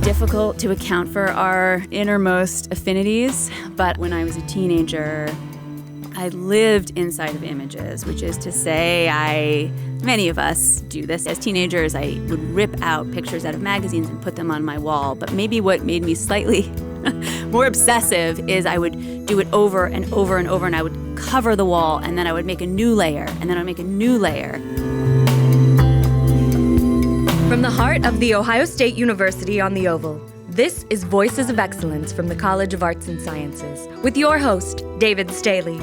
difficult to account for our innermost affinities, but when I was a teenager, I lived inside of images, which is to say many of us do this. As teenagers, I would rip out pictures out of magazines and put them on my wall. But maybe what made me slightly more obsessive is I would do it over and over and over, and I would cover the wall, and then I would make a new layer, and then I'd make a new layer. From the heart of The Ohio State University on the Oval, this is Voices of Excellence from the College of Arts and Sciences, with your host, David Staley.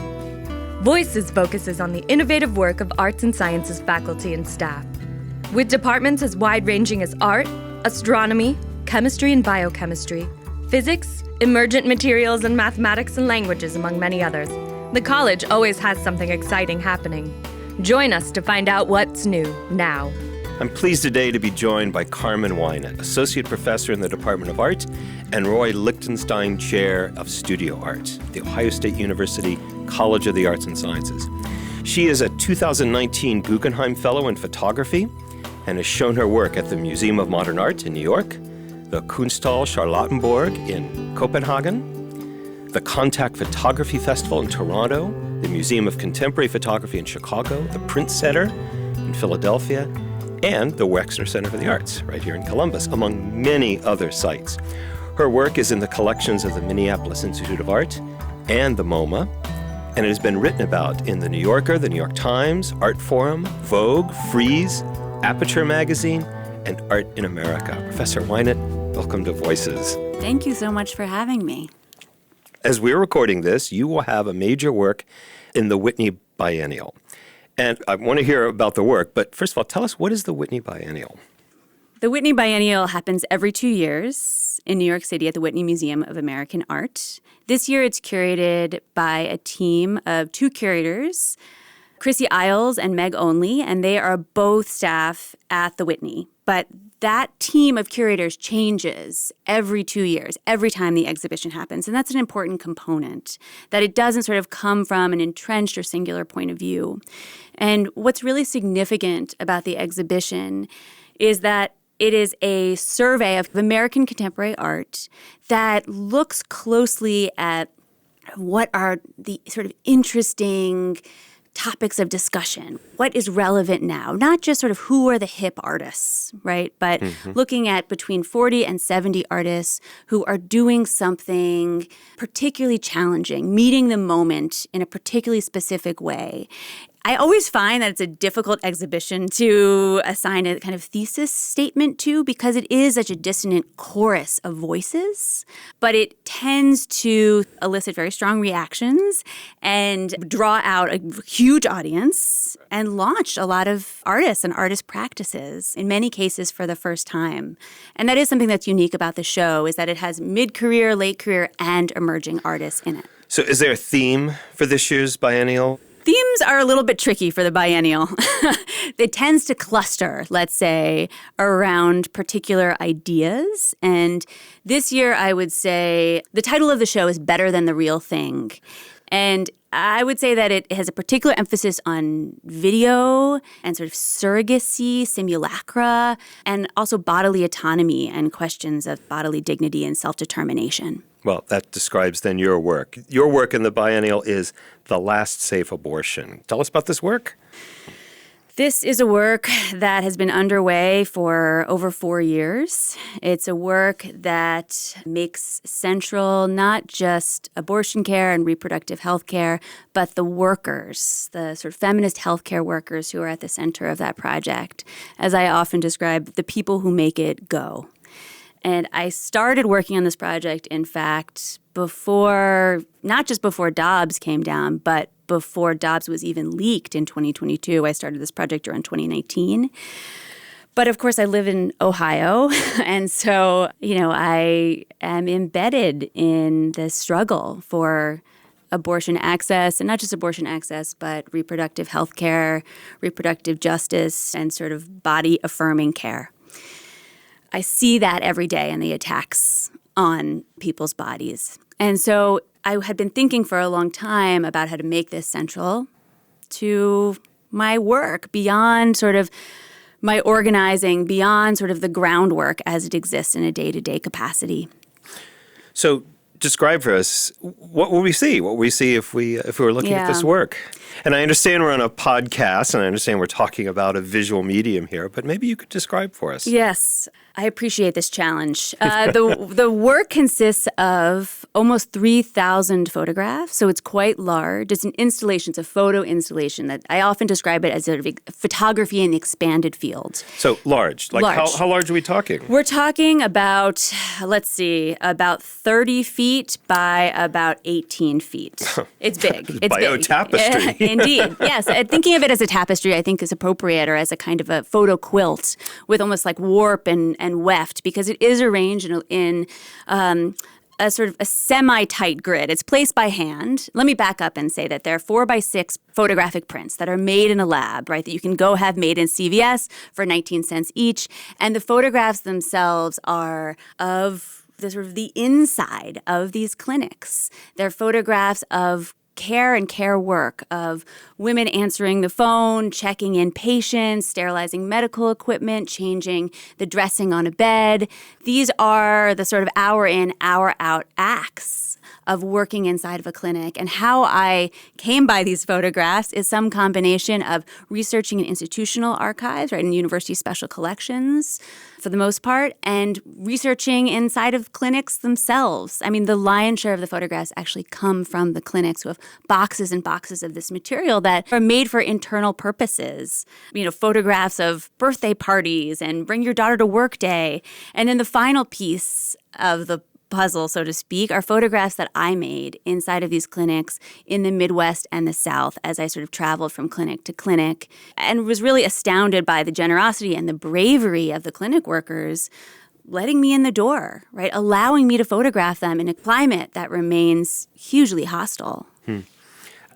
Voices focuses on the innovative work of arts and sciences faculty and staff, with departments as wide-ranging as art, astronomy, chemistry and biochemistry, physics, emergent materials, and mathematics and languages, among many others. The college always has something exciting happening. Join us to find out what's new now. I'm pleased today to be joined by Carmen Winant, Associate Professor in the Department of Art and Roy Lichtenstein Chair of Studio Art, The Ohio State University College of the Arts and Sciences. She is a 2019 Guggenheim Fellow in Photography and has shown her work at the Museum of Modern Art in New York, the Kunsthal Charlottenburg in Copenhagen, the Contact Photography Festival in Toronto, the Museum of Contemporary Photography in Chicago, the Print Center in Philadelphia, and the Wexner Center for the Arts, right here in Columbus, among many other sites. Her work is in the collections of the Minneapolis Institute of Art and the MoMA, and it has been written about in The New Yorker, The New York Times, Art Forum, Vogue, Frieze, Aperture Magazine, and Art in America. Professor Winant, welcome to Voices. Thank you so much for having me. As we're recording this, you will have a major work in the Whitney Biennial. And I want to hear about the work, but first of all, tell us, what is the Whitney Biennial? The Whitney Biennial happens every 2 years in New York City at the Whitney Museum of American Art. This year it's curated by a team of 2 curators, Chrissy Isles and Meg Onley, and they are both staff at the Whitney. But that team of curators changes every 2 years, every time the exhibition happens. And that's an important component, that it doesn't sort of come from an entrenched or singular point of view. And what's really significant about the exhibition is that it is a survey of American contemporary art that looks closely at what are the sort of interesting topics of discussion. What is relevant now? Not just sort of who are the hip artists, right? But looking at between 40 and 70 artists who are doing something particularly challenging, meeting the moment in a particularly specific way. I always find that it's a difficult exhibition to assign a kind of thesis statement to because it is such a dissonant chorus of voices, but it tends to elicit very strong reactions and draw out a huge audience and launch a lot of artists and artist practices, in many cases for the first time. And that is something that's unique about the show, is that it has mid-career, late-career, and emerging artists in it. So is there a theme for this year's biennial? Themes are a little bit tricky for the biennial. It tends to cluster, let's say, around particular ideas. And this year, I would say the title of the show is Better Than the Real Thing. And I would say that it has a particular emphasis on video and sort of surrogacy, simulacra, and also bodily autonomy and questions of bodily dignity and self-determination. Well, that describes then your work. Your work in the biennial is The Last Safe Abortion. Tell us about this work. This is a work that has been underway for over 4 years. It's a work that makes central not just abortion care and reproductive health care, but the workers, the sort of feminist healthcare workers who are at the center of that project. As I often describe, the people who make it go. And I started working on this project, in fact, not just before Dobbs came down, but before Dobbs was even leaked in 2022. I started this project around 2019. But of course, I live in Ohio, and so, I am embedded in the struggle for abortion access, and not just abortion access, but reproductive health care, reproductive justice, and sort of body-affirming care. I see that every day in the attacks on people's bodies. And so I had been thinking for a long time about how to make this central to my work beyond sort of my organizing beyond sort of the groundwork as it exists in a day-to-day capacity. So describe for us, what will we see? What will we see if we were looking at this work? And I understand we're on a podcast, and I understand we're talking about a visual medium here, but maybe you could describe for us. Yes, I appreciate this challenge. The work consists of almost 3,000 photographs, so it's quite large. It's an installation, it's a photo installation that I often describe it as sort of photography in the expanded field. So large. Like Large. How large are we talking? We're talking about, about 30 feet by about 18 feet. It's big. It's Biotapestry. big. Indeed. Yes. Thinking of it as a tapestry, I think, is appropriate, or as a kind of a photo quilt with almost like warp and weft, because it is arranged in a sort of a semi-tight grid. It's placed by hand. Let me back up and say that there are 4x6 photographic prints that are made in a lab, right, that you can go have made in CVS for 19 cents each. And the photographs themselves are of the sort of the inside of these clinics. They're photographs of care and care work, of women answering the phone, checking in patients, sterilizing medical equipment, changing the dressing on a bed. These are the sort of hour in, hour out acts of working inside of a clinic. And how I came by these photographs is some combination of researching in institutional archives, right, in university special collections for the most part, and researching inside of clinics themselves. I mean, the lion's share of the photographs actually come from the clinics who have boxes and boxes of this material that are made for internal purposes. You know, photographs of birthday parties and bring your daughter to work day. And then the final piece of the puzzle, so to speak, are photographs that I made inside of these clinics in the Midwest and the South as I sort of traveled from clinic to clinic, and was really astounded by the generosity and the bravery of the clinic workers letting me in the door, right? Allowing me to photograph them in a climate that remains hugely hostile.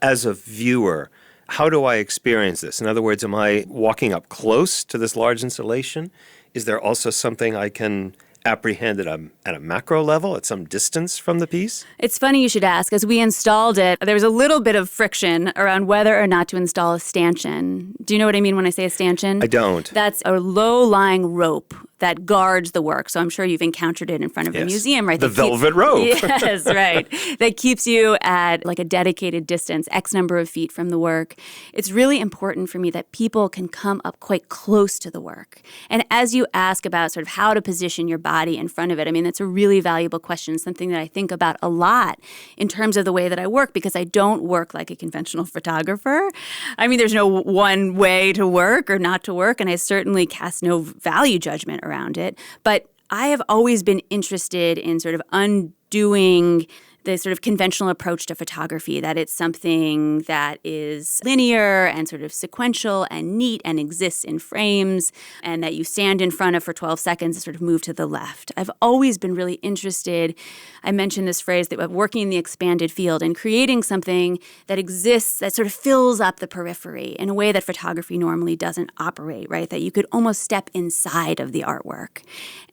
As a viewer, how do I experience this? In other words, am I walking up close to this large installation? Is there also something I can apprehend at a macro level, at some distance from the piece? It's funny you should ask. As we installed it, there was a little bit of friction around whether or not to install a stanchion. Do you know what I mean when I say a stanchion? I don't. That's a low-lying rope that guards the work. So I'm sure you've encountered it in front of a museum, right? The velvet rope. Yes, right. That keeps you at like a dedicated distance, X number of feet from the work. It's really important for me that people can come up quite close to the work. And as you ask about sort of how to position your body in front of it, I mean, that's a really valuable question, something that I think about a lot in terms of the way that I work, because I don't work like a conventional photographer. I mean, there's no one way to work or not to work, and I certainly cast no value judgment around it. But I have always been interested in sort of undoing the sort of conventional approach to photography, that it's something that is linear and sort of sequential and neat and exists in frames, and that you stand in front of for 12 seconds and sort of move to the left. I've always been really interested, I mentioned this phrase, that working in the expanded field and creating something that exists, that sort of fills up the periphery in a way that photography normally doesn't operate, right? That you could almost step inside of the artwork.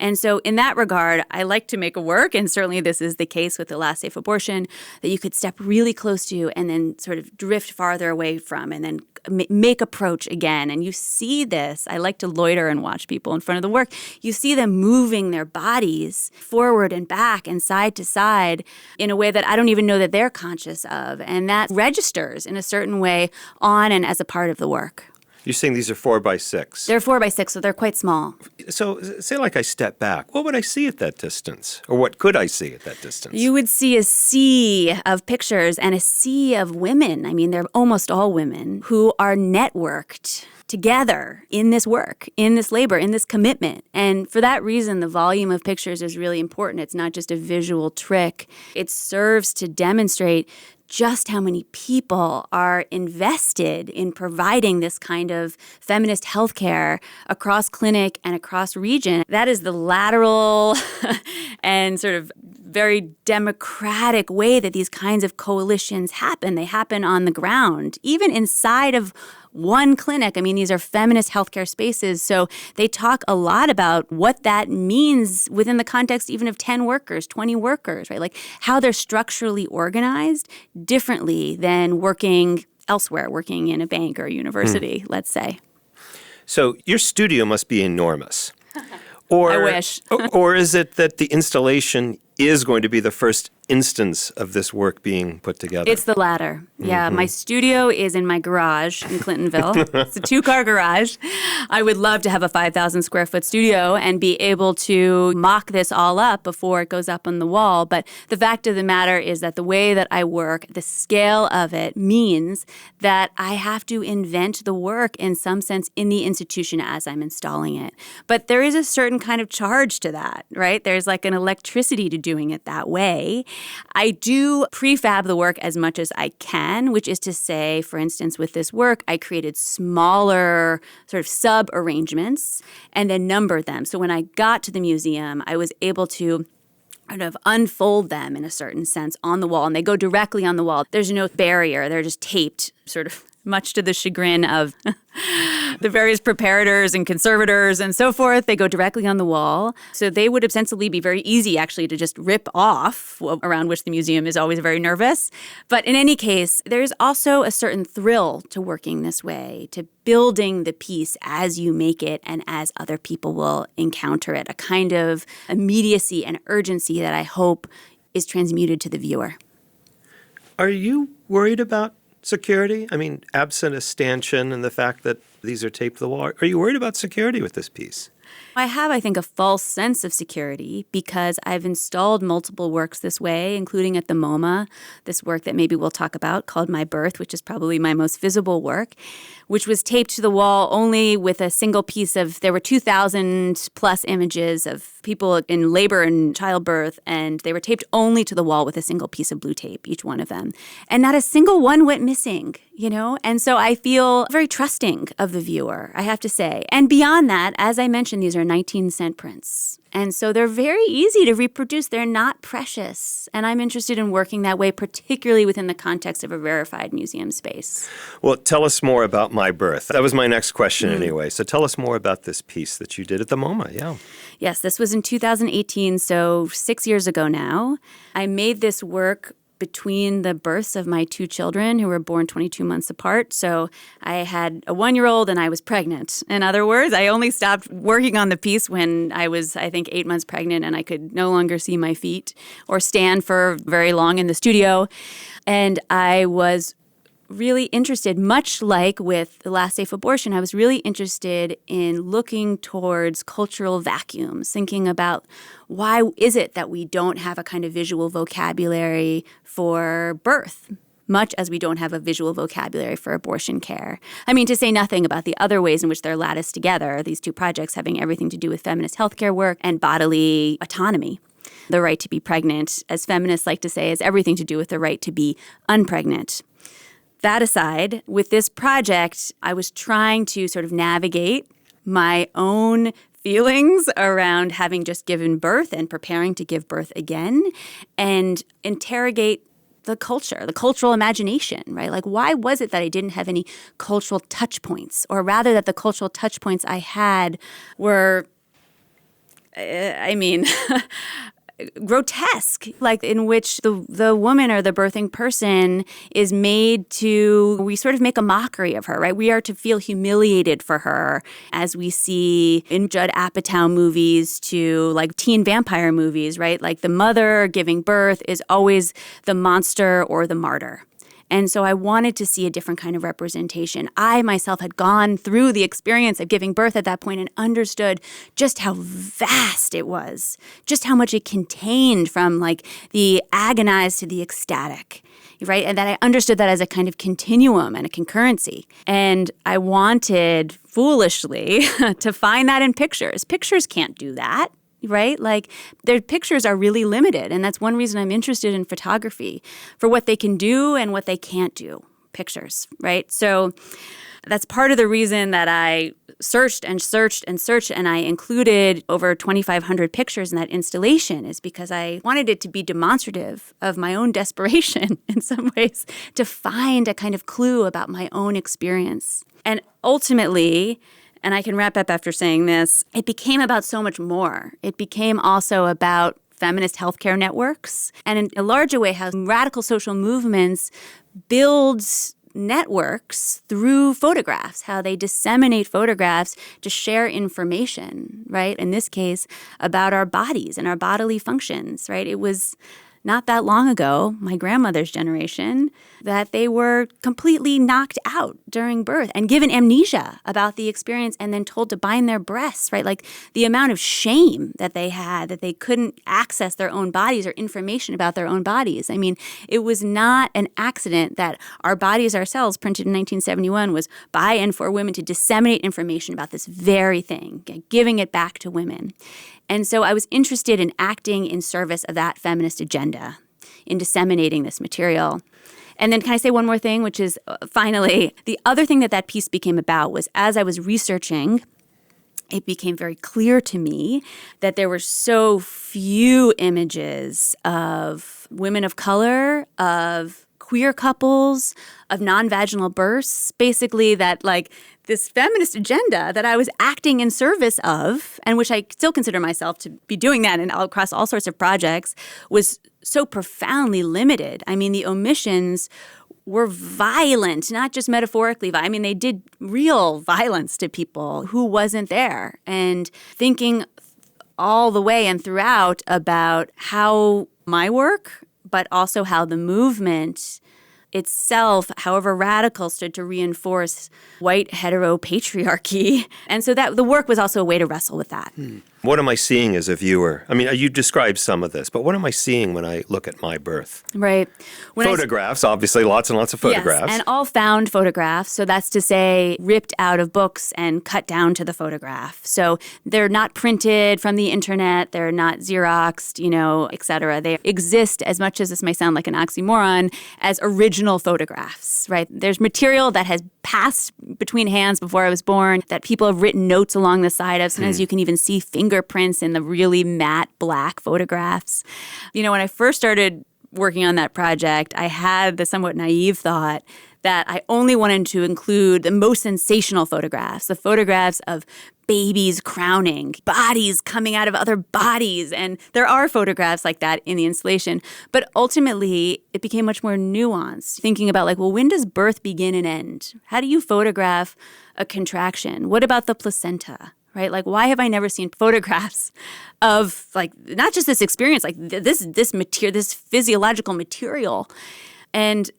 And so in that regard, I like to make a work, and certainly this is the case with The Last Safe Abortion, that you could step really close to and then sort of drift farther away from, and then make approach again. And you see this. I like to loiter and watch people in front of the work. You see them moving their bodies forward and back and side to side in a way that I don't even know that they're conscious of. And that registers in a certain way on and as a part of the work. You're saying these are 4x6. They're 4x6, so they're quite small. So say like I step back. What would I see at that distance? Or what could I see at that distance? You would see a sea of pictures and a sea of women. I mean, they're almost all women who are networked together in this work, in this labor, in this commitment. And for that reason, the volume of pictures is really important. It's not just a visual trick. It serves to demonstrate just how many people are invested in providing this kind of feminist healthcare across clinic and across region. That is the lateral and sort of very democratic way that these kinds of coalitions happen. They happen on the ground, even inside of one clinic. I mean, these are feminist healthcare spaces, so they talk a lot about what that means within the context even of 10 workers, 20 workers, right? Like how they're structurally organized differently than working elsewhere, working in a bank or a university, let's say. So your studio must be enormous. Or, I wish. Or is it that the installation is going to be the first instance of this work being put together? It's the latter. Yeah, my studio is in my garage in Clintonville. It's a 2-car garage. I would love to have a 5,000 square foot studio and be able to mock this all up before it goes up on the wall. But the fact of the matter is that the way that I work, the scale of it means that I have to invent the work in some sense in the institution as I'm installing it. But there is a certain kind of charge to that, right? There's like an electricity to doing it that way. I do prefab the work as much as I can, which is to say, for instance, with this work, I created smaller sort of sub-arrangements and then numbered them. So when I got to the museum, I was able to kind of unfold them in a certain sense on the wall, and they go directly on the wall. There's no barrier. They're just taped, sort of much to the chagrin of the various preparators and conservators and so forth. They go directly on the wall. So they would ostensibly be very easy, actually, to just rip off, around which the museum is always very nervous. But in any case, there's also a certain thrill to working this way, to building the piece as you make it and as other people will encounter it, a kind of immediacy and urgency that I hope is transmuted to the viewer. Are you worried about security? I mean, absent a stanchion and the fact that these are taped to the wall, are you worried about security with this piece? I have, I think, a false sense of security because I've installed multiple works this way, including at the MoMA, this work that maybe we'll talk about called My Birth, which is probably my most visible work, which was taped to the wall only with a single piece of, there were 2,000 plus images of people in labor and childbirth, and they were taped only to the wall with a single piece of blue tape, each one of them. And not a single one went missing, you know? And so I feel very trusting of the viewer, I have to say. And beyond that, as I mentioned, these are 19-cent prints. And so they're very easy to reproduce. They're not precious. And I'm interested in working that way, particularly within the context of a rarefied museum space. Well, tell us more about My Birth. That was my next question anyway. So tell us more about this piece that you did at the MoMA. Yeah. Yes, this was in 2018, so 6 years ago now. I made this work between the births of my 2 children who were born 22 months apart. So I had a 1-year-old and I was pregnant. In other words, I only stopped working on the piece when I was, I think, 8 months pregnant and I could no longer see my feet or stand for very long in the studio. And I was really interested, much like with the last safe abortion, I was really interested in looking towards cultural vacuums, thinking about why is it that we don't have a kind of visual vocabulary for birth, much as we don't have a visual vocabulary for abortion care. I mean, to say nothing about the other ways in which they're latticed together, these 2 projects having everything to do with feminist healthcare work and bodily autonomy. The right to be pregnant, as feminists like to say, has everything to do with the right to be unpregnant. That aside, with this project, I was trying to sort of navigate my own feelings around having just given birth and preparing to give birth again and interrogate the culture, the cultural imagination, right? Like, why was it that I didn't have any cultural touch points? Or rather that the cultural touch points I had were, grotesque, like in which the woman or the birthing person is made to, we sort of make a mockery of her, right? We are to feel humiliated for her, as we see in Judd Apatow movies to like teen vampire movies, right? Like the mother giving birth is always the monster or the martyr. And so I wanted to see a different kind of representation. I myself had gone through the experience of giving birth at that point and understood just how vast it was, just how much it contained from like the agonized to the ecstatic, right? And that I understood that as a kind of continuum and a concurrency. And I wanted, foolishly, to find that in pictures. Pictures can't do that. Right? Like their pictures are really limited. And that's one reason I'm interested in photography, for what they can do and what they can't do. Pictures, right? So that's part of the reason that I searched and searched and searched, and I included over 2,500 pictures in that installation, is because I wanted it to be demonstrative of my own desperation in some ways to find a kind of clue about my own experience. And ultimately, and I can wrap up after saying this, it became about so much more. It became also about feminist healthcare networks, and in a larger way, how radical social movements build networks through photographs, how they disseminate photographs to share information, right? In this case, about our bodies and our bodily functions, right? It was not that long ago, my grandmother's generation, that they were completely knocked out during birth and given amnesia about the experience and then told to bind their breasts, right? Like the amount of shame that they had, that they couldn't access their own bodies or information about their own bodies. I mean, it was not an accident that Our Bodies, Ourselves, printed in 1971, was by and for women to disseminate information about this very thing, giving it back to women. And so I was interested in acting in service of that feminist agenda, in disseminating this material. And then can I say one more thing, which is finally, the other thing that piece became about was as I was researching, it became very clear to me that there were so few images of women of color, of queer couples, of non-vaginal births, basically that like this feminist agenda that I was acting in service of, and which I still consider myself to be doing that and across all sorts of projects, was so profoundly limited. I mean, the omissions were violent, not just metaphorically. I mean, they did real violence to people who wasn't there. And thinking all the way and throughout about how my work, but also how the movement itself, however radical, stood to reinforce white heteropatriarchy. And so that the work was also a way to wrestle with that. What am I seeing as a viewer? I mean, you described some of this, but what am I seeing when I look at my birth? Right. Photographs, obviously, lots and lots of photographs. Yes, and all found photographs. So that's to say ripped out of books and cut down to the photograph. So they're not printed from the internet. They're not Xeroxed, et cetera. They exist, as much as this may sound like an oxymoron, as original photographs, right? There's material that has passed between hands before I was born that people have written notes along the side of. Sometimes you can even see fingerprints in the really matte black photographs. When I first started working on that project, I had the somewhat naive thought that I only wanted to include the most sensational photographs, the photographs of babies crowning, bodies coming out of other bodies. And there are photographs like that in the installation. But ultimately, it became much more nuanced, thinking about when does birth begin and end? How do you photograph a contraction? What about the placenta? Right? Why have I never seen photographs of not just this experience, this physiological material? And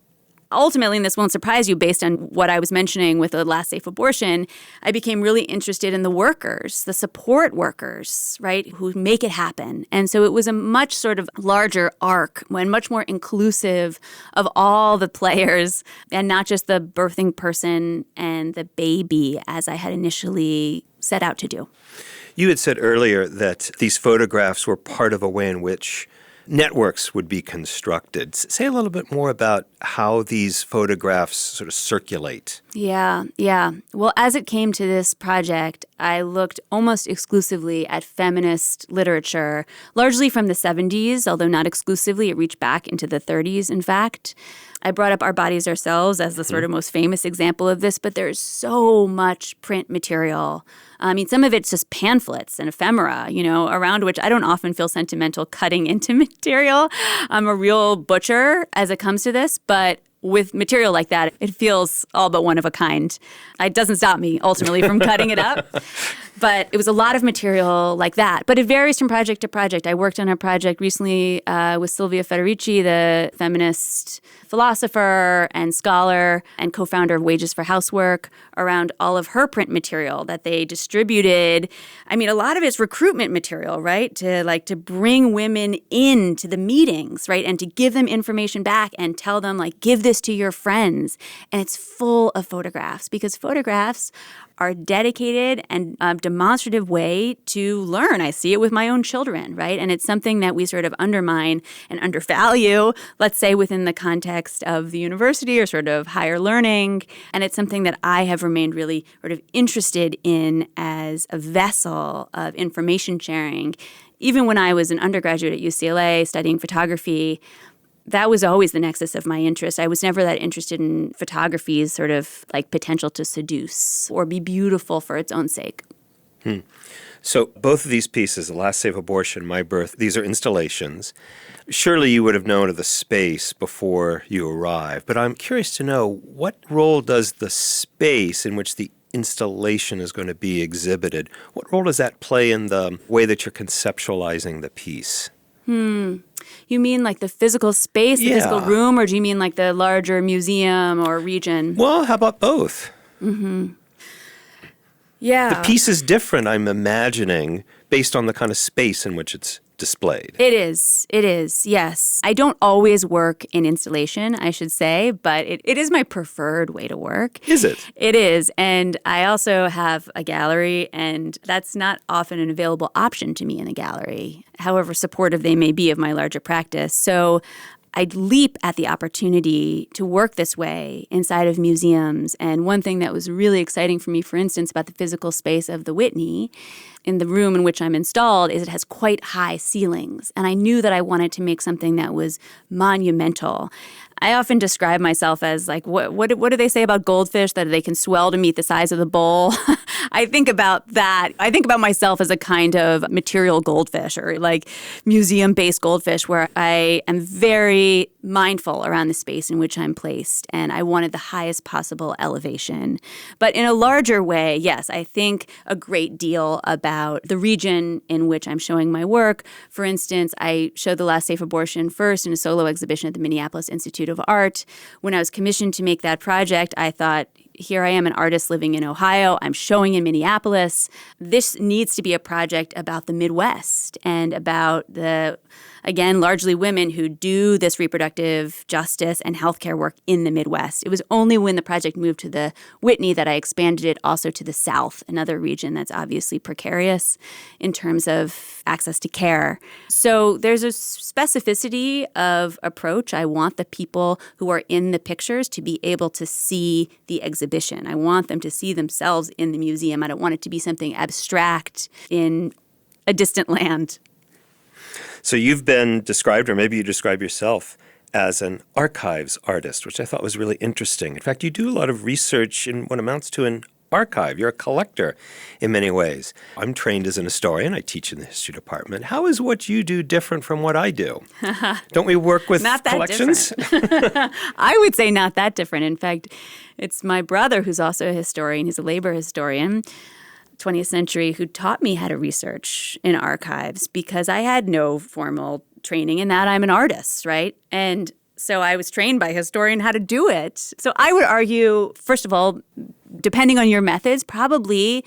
ultimately, and this won't surprise you based on what I was mentioning with the last safe abortion, I became really interested in the workers, the support workers, right, who make it happen. And so it was a much sort of larger arc and much more inclusive of all the players and not just the birthing person and the baby as I had initially set out to do. You had said earlier that these photographs were part of a way in which networks would be constructed. Say a little bit more about how these photographs sort of circulate. Yeah. Well, as it came to this project, I looked almost exclusively at feminist literature, largely from the 70s, although not exclusively. It reached back into the 30s, in fact. I brought up Our Bodies, Ourselves as the sort of most famous example of this, but there's so much print material. I mean, some of it's just pamphlets and ephemera, around which I don't often feel sentimental cutting into material. I'm a real butcher as it comes to this, but with material like that, it feels all but one of a kind. It doesn't stop me, ultimately, from cutting it up. But it was a lot of material like that. But it varies from project to project. I worked on a project recently with Silvia Federici, the feminist philosopher and scholar and co-founder of Wages for Housework, around all of her print material that they distributed. I mean, a lot of it's recruitment material, right? To bring women into the meetings, right? And to give them information back and tell them, give this to your friends. And it's full of photographs because photographs are dedicated and demonstrative way to learn. I see it with my own children, right? And it's something that we sort of undermine and undervalue, let's say within the context of the university or sort of higher learning. And it's something that I have remained really sort of interested in as a vessel of information sharing. Even when I was an undergraduate at UCLA studying photography, that was always the nexus of my interest. I was never that interested in photography's sort of potential to seduce or be beautiful for its own sake. So both of these pieces, The Last Safe Abortion, My Birth, these are installations. Surely you would have known of the space before you arrived, but I'm curious to know, what role does the space in which the installation is going to be exhibited, what role does that play in the way that you're conceptualizing the piece? You mean like the physical space, the physical room, or do you mean like the larger museum or region? Well, how about both? Yeah. The piece is different, I'm imagining, based on the kind of space in which it's displayed. It is, yes. I don't always work in installation, I should say, but it is my preferred way to work. Is it? It is. And I also have a gallery, and that's not often an available option to me in a gallery, however supportive they may be of my larger practice. So I'd leap at the opportunity to work this way inside of museums. And one thing that was really exciting for me, for instance, about the physical space of the Whitney, in the room in which I'm installed, is it has quite high ceilings. And I knew that I wanted to make something that was monumental. I often describe myself as like, what do they say about goldfish, that they can swell to meet the size of the bowl? I think about that. I think about myself as a kind of material goldfish, or like museum-based goldfish, where I am very mindful around the space in which I'm placed, and I wanted the highest possible elevation. But in a larger way, yes, I think a great deal about the region in which I'm showing my work. For instance, I showed The Last Safe Abortion first in a solo exhibition at the Minneapolis Institute of Art. When I was commissioned to make that project, I thought, here I am, an artist living in Ohio. I'm showing in Minneapolis. This needs to be a project about the Midwest and about the, again, largely women who do this reproductive justice and healthcare work in the Midwest. It was only when the project moved to the Whitney that I expanded it also to the South, another region that's obviously precarious in terms of access to care. So there's a specificity of approach. I want the people who are in the pictures to be able to see the exhibition. I want them to see themselves in the museum. I don't want it to be something abstract in a distant land. So you've been described, or maybe you describe yourself, as an archives artist, which I thought was really interesting. In fact, you do a lot of research in what amounts to an archive. You're a collector in many ways. I'm trained as an historian. I teach in the history department. How is what you do different from what I do? Don't we work with not that collections? I would say not that different. In fact, it's my brother, who's also a historian. He's a labor historian, 20th century, who taught me how to research in archives, because I had no formal training in that. I'm an artist, right? And so I was trained by a historian how to do it. So I would argue, first of all, depending on your methods, probably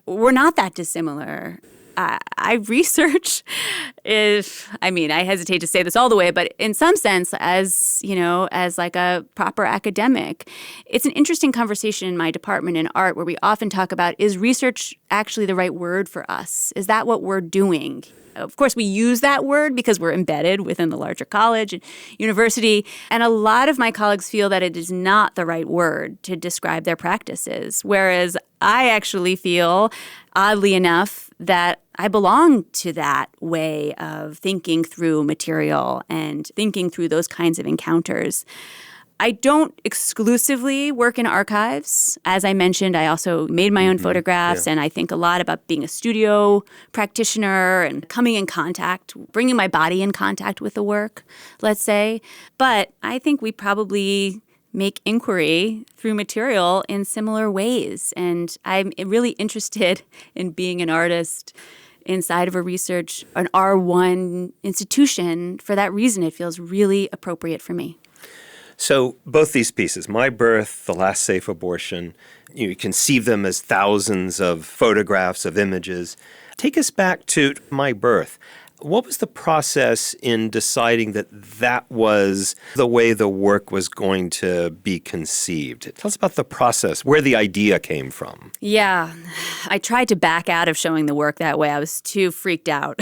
we're not that dissimilar. I research, I hesitate to say this all the way, but in some sense, as like a proper academic. It's an interesting conversation in my department in art where we often talk about, is research actually the right word for us? Is that what we're doing? Of course, we use that word because we're embedded within the larger college and university. And a lot of my colleagues feel that it is not the right word to describe their practices. Whereas I actually feel, oddly enough, that I belong to that way of thinking through material and thinking through those kinds of encounters. I don't exclusively work in archives. As I mentioned, I also made my own photographs, and I think a lot about being a studio practitioner and coming in contact, bringing my body in contact with the work, let's say. But I think we probably make inquiry through material in similar ways. And I'm really interested in being an artist inside of an R1 institution. For that reason, it feels really appropriate for me. So both these pieces, My Birth, The Last Safe Abortion, you conceive them as thousands of photographs, of images. Take us back to My Birth. What was the process in deciding that that was the way the work was going to be conceived? Tell us about the process, where the idea came from. Yeah, I tried to back out of showing the work that way. I was too freaked out.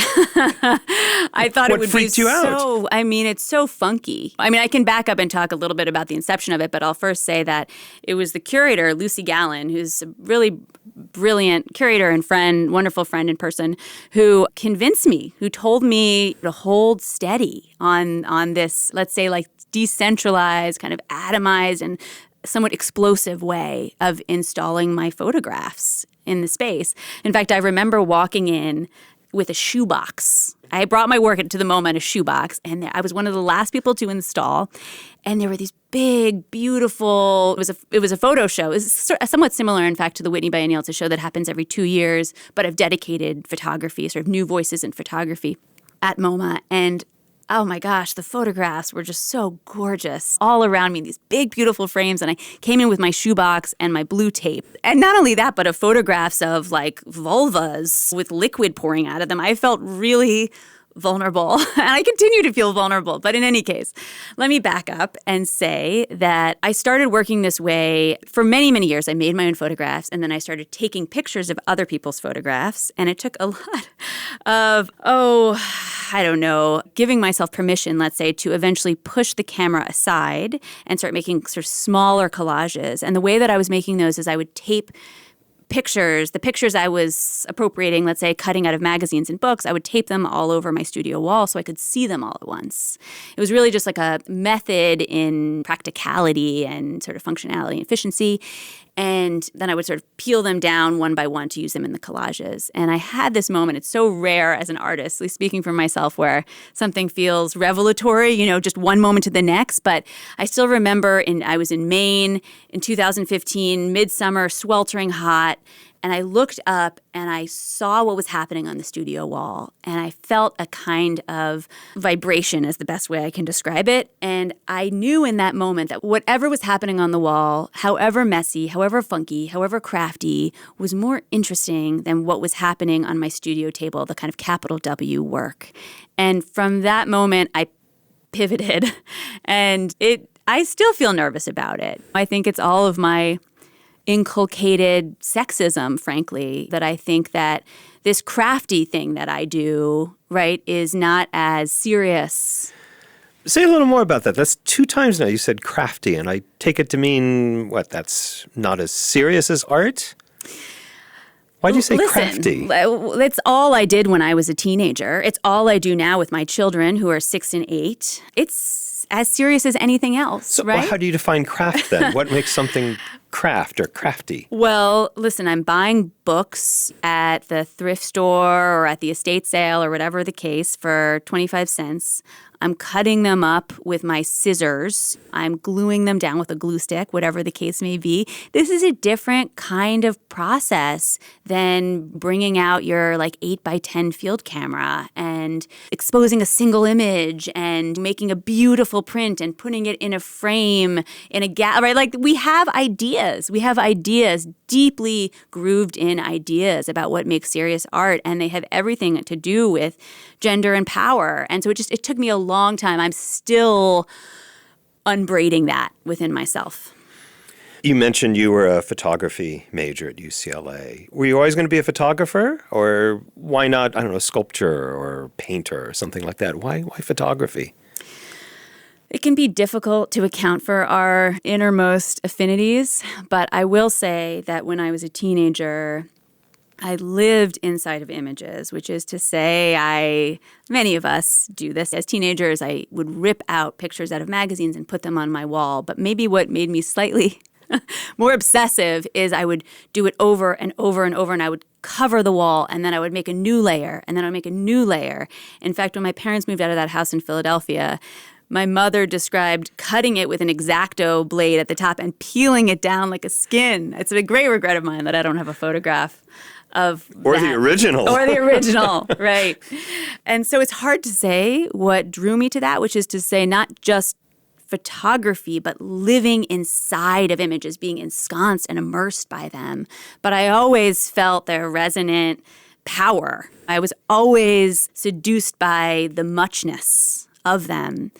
I thought it would be so... What freaked you out? It's so funky. I can back up and talk a little bit about the inception of it, but I'll first say that it was the curator, Lucy Gallen, who's a really brilliant curator and friend, wonderful friend in person, who convinced me, who told me to hold steady on this, let's say, like decentralized, kind of atomized and somewhat explosive way of installing my photographs. in the space. In fact, I remember walking in with a shoebox. I brought my work to the MoMA in a shoebox, and I was one of the last people to install. And there were these big, beautiful, it was a photo show. It was somewhat similar, in fact, to the Whitney Biennial. It's a show that happens every 2 years, but of dedicated photography, sort of new voices in photography at MoMA. And oh my gosh, the photographs were just so gorgeous all around me, these big, beautiful frames. And I came in with my shoebox and my blue tape. And not only that, but of photographs of like vulvas with liquid pouring out of them. I felt really vulnerable, and I continue to feel vulnerable. But in any case, let me back up and say that I started working this way for many, many years. I made my own photographs, and then I started taking pictures of other people's photographs. And it took a lot of, giving myself permission, let's say, to eventually push the camera aside and start making sort of smaller collages. And the way that I was making those is I would tape the pictures I was appropriating, let's say, cutting out of magazines and books, I would tape them all over my studio wall so I could see them all at once. It was really just like a method in practicality and sort of functionality and efficiency. And then I would sort of peel them down one by one to use them in the collages. And I had this moment, it's so rare as an artist, at least speaking for myself, where something feels revelatory, just one moment to the next. But I still remember I was in Maine in 2015, midsummer, sweltering hot. And I looked up and I saw what was happening on the studio wall. And I felt a kind of vibration is the best way I can describe it. And I knew in that moment that whatever was happening on the wall, however messy, however funky, however crafty, was more interesting than what was happening on my studio table, the kind of capital W work. And from that moment, I pivoted. And I still feel nervous about it. I think it's all of my inculcated sexism, frankly, that I think that this crafty thing that I do, right, is not as serious. Say a little more about that. That's 2 times now you said crafty, and I take it to mean, that's not as serious as art? Why do you say crafty? It's all I did when I was a teenager. It's all I do now with my children who are 6 and 8. It's as serious as anything else, right? Well, how do you define craft then? What makes something craft or crafty? Well, listen, I'm buying books at the thrift store or at the estate sale or whatever the case for 25 cents. I'm cutting them up with my scissors. I'm gluing them down with a glue stick, whatever the case may be. This is a different kind of process than bringing out your 8x10 field camera and exposing a single image and making a beautiful print and putting it in a frame in a gallery. Right? We have ideas. We have ideas, deeply grooved in ideas about what makes serious art, and they have everything to do with gender and power. And so it took me a long time. I'm still unbraiding that within myself. You mentioned you were a photography major at UCLA. Were you always going to be a photographer? Or why not, sculpture or painter or something like that? Why photography? It can be difficult to account for our innermost affinities, but I will say that when I was a teenager, I lived inside of images, which is to say many of us do this. As teenagers, I would rip out pictures out of magazines and put them on my wall. But maybe what made me slightly more obsessive is I would do it over and over and over, and I would cover the wall, and then I would make a new layer, and then I would make a new layer. In fact, when my parents moved out of that house in Philadelphia, my mother described cutting it with an X-Acto blade at the top and peeling it down like a skin. It's a great regret of mine that I don't have a photograph of Or the original. Or the original, right. And so it's hard to say what drew me to that, which is to say not just photography, but living inside of images, being ensconced and immersed by them. But I always felt their resonant power. I was always seduced by the muchness of them.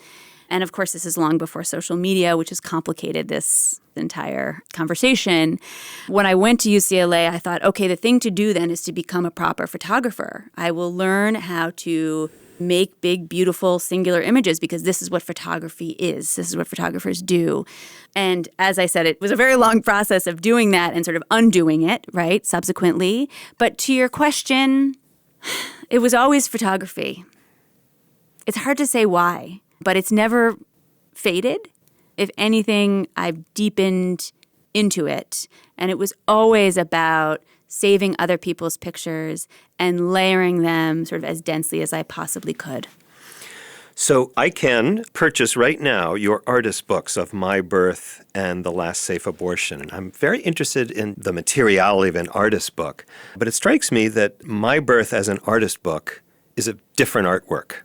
And of course, this is long before social media, which has complicated this entire conversation. When I went to UCLA, I thought, okay, the thing to do then is to become a proper photographer. I will learn how to make big, beautiful, singular images because this is what photography is. This is what photographers do. And as I said, it was a very long process of doing that and sort of undoing it, right, subsequently. But to your question, it was always photography. It's hard to say why, but it's never faded. If anything, I've deepened into it. And it was always about saving other people's pictures and layering them sort of as densely as I possibly could. So I can purchase right now your artist books of My Birth and The Last Safe Abortion. I'm very interested in the materiality of an artist book, but it strikes me that My Birth as an artist book is a different artwork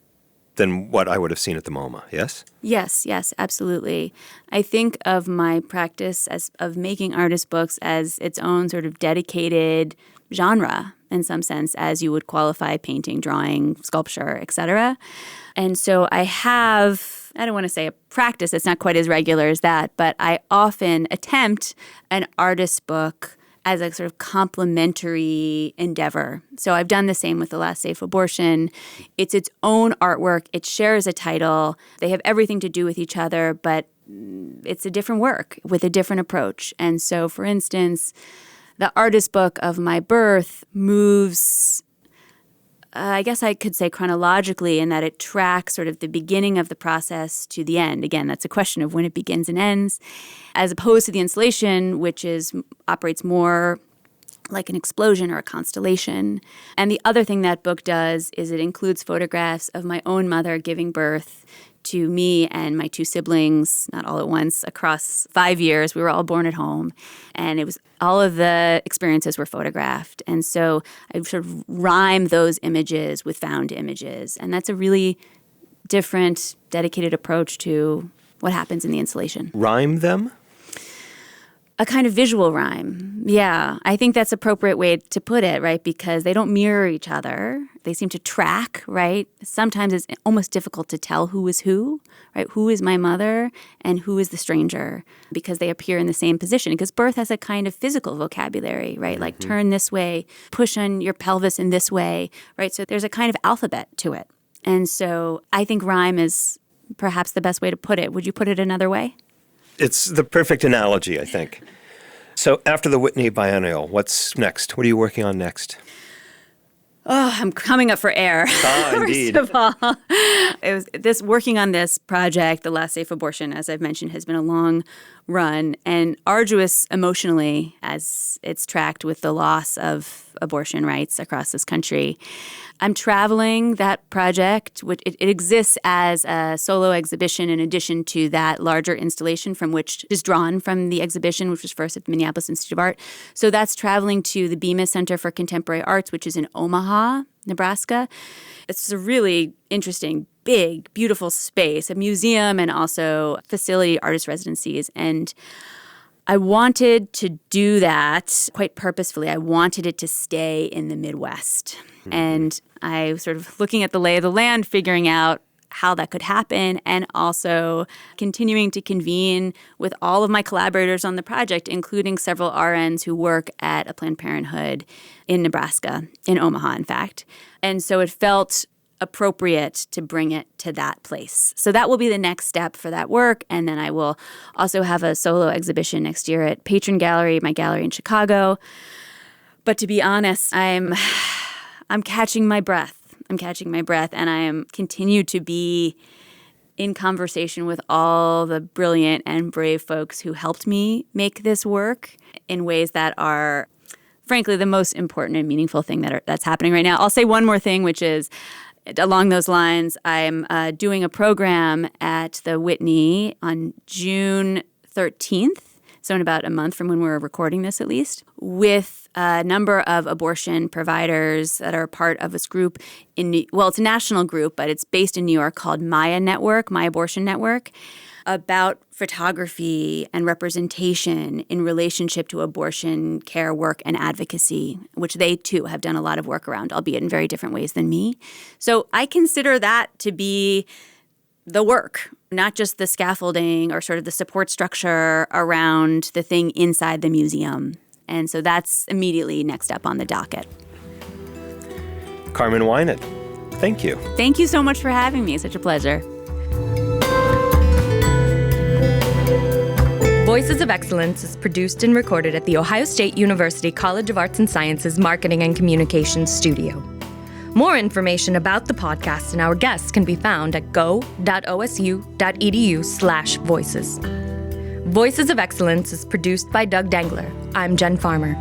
than what I would have seen at the MoMA, yes? Yes, absolutely. I think of my practice of making artist books as its own sort of dedicated genre, in some sense, as you would qualify painting, drawing, sculpture, etc. And so I don't want to say a practice, it's not quite as regular as that, but I often attempt an artist book as a sort of complementary endeavor. So I've done the same with The Last Safe Abortion. It's its own artwork. It shares a title. They have everything to do with each other, but it's a different work with a different approach. And so, for instance, the artist book of My Birth moves, I guess I could say chronologically, in that it tracks sort of the beginning of the process to the end. Again, that's a question of when it begins and ends, as opposed to the installation, which operates more like an explosion or a constellation. And the other thing that book does is it includes photographs of my own mother giving birth to me and my two siblings, not all at once, across 5 years. We were all born at home. And it was all of the experiences were photographed. And so I sort of rhyme those images with found images. And that's a really different, dedicated approach to what happens in the installation. Rhyme them? A kind of visual rhyme. Yeah, I think that's an appropriate way to put it, right? Because they don't mirror each other. They seem to track, right? Sometimes it's almost difficult to tell who is who, right? Who is my mother and who is the stranger, because they appear in the same position. Because birth has a kind of physical vocabulary, right? Mm-hmm. Like turn this way, push on your pelvis in this way, right? So there's a kind of alphabet to it. And so I think rhyme is perhaps the best way to put it. Would you put it another way? It's the perfect analogy, I think. So after the Whitney Biennial, what's next? What are you working on next? Oh, I'm coming up for air. Indeed. First of all, working on this project, The Last Safe Abortion, as I've mentioned, has been a long run and arduous emotionally, as it's tracked with the loss of abortion rights across this country. I'm traveling that project, which it exists as a solo exhibition in addition to that larger installation from which is drawn from the exhibition, which was first at the Minneapolis Institute of Art. So that's traveling to the Bemis Center for Contemporary Arts, which is in Omaha, Nebraska. It's a really interesting, big, beautiful space, a museum and also facility artist residencies. And I wanted to do that quite purposefully. I wanted it to stay in the Midwest. Mm-hmm. And I was sort of looking at the lay of the land, figuring out how that could happen, and also continuing to convene with all of my collaborators on the project, including several RNs who work at a Planned Parenthood in Nebraska, in Omaha, in fact. And so it felt appropriate to bring it to that place. So that will be the next step for that work. And then I will also have a solo exhibition next year at Patron Gallery, my gallery in Chicago. But to be honest, I'm catching my breath. And I am continue to be in conversation with all the brilliant and brave folks who helped me make this work in ways that are, frankly, the most important and meaningful thing that's happening right now. I'll say one more thing, which is, along those lines, I'm doing a program at the Whitney on June 13th, so in about a month from when we're recording this at least, with a number of abortion providers that are part of this group. It's a national group, but it's based in New York called Maya Network, My Abortion Network, about photography and representation in relationship to abortion care work and advocacy, which they too have done a lot of work around, albeit in very different ways than me. So I consider that to be the work, not just the scaffolding or sort of the support structure around the thing inside the museum. And so that's immediately next up on the docket. Carmen Winant, thank you. Thank you so much for having me. Such a pleasure. Voices of Excellence is produced and recorded at The Ohio State University College of Arts and Sciences Marketing and Communications Studio. More information about the podcast and our guests can be found at go.osu.edu/voices. Voices of Excellence is produced by Doug Dangler. I'm Jen Farmer.